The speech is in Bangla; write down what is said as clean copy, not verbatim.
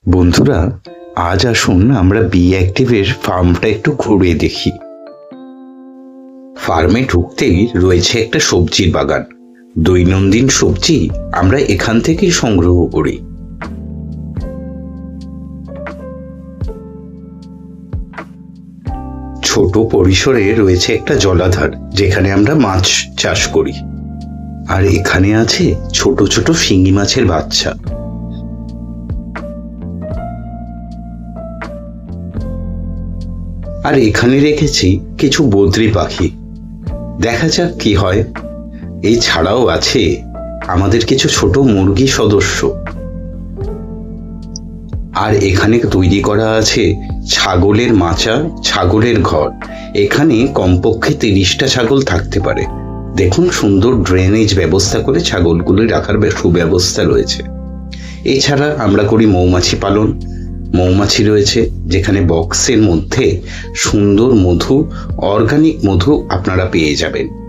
বন্ধুরা, আজ আসুন আমরা বি অ্যাক্টিভের ফার্মটা একটু ঘুরে দেখি। ফার্মে ঢুকতেই রয়েছে একটা সবজির বাগান। দৈনন্দিন সবজি আমরা এখান থেকেই সংগ্রহ করি। ছোট পরিসরে রয়েছে একটা জলাধার, যেখানে আমরা মাছ চাষ করি। আর এখানে আছে ছোট ছোট শিঙি মাছের বাচ্চা। আর এখানে রেখেছি কিছু বদ্রি পাখি, দেখা যাক কি হয়। এছাড়াও আছে আমাদের কিছু ছোট মুরগি সদস্য। আর এখানে তৈরি করা আছে ছাগলের মাচা, ছাগলের ঘর। এখানে কমপক্ষে 30টা ছাগল থাকতে পারে। দেখুন, সুন্দর ড্রেনেজ ব্যবস্থা করে ছাগলগুলো রাখার সুব্যবস্থা রয়েছে। এছাড়া আমরা করি মৌমাছি পালন। মৌমাছি রয়েছে, যেখানে বক্সের মধ্যে সুন্দর মধু, অর্গানিক মধু আপনারা পেয়ে যাবেন।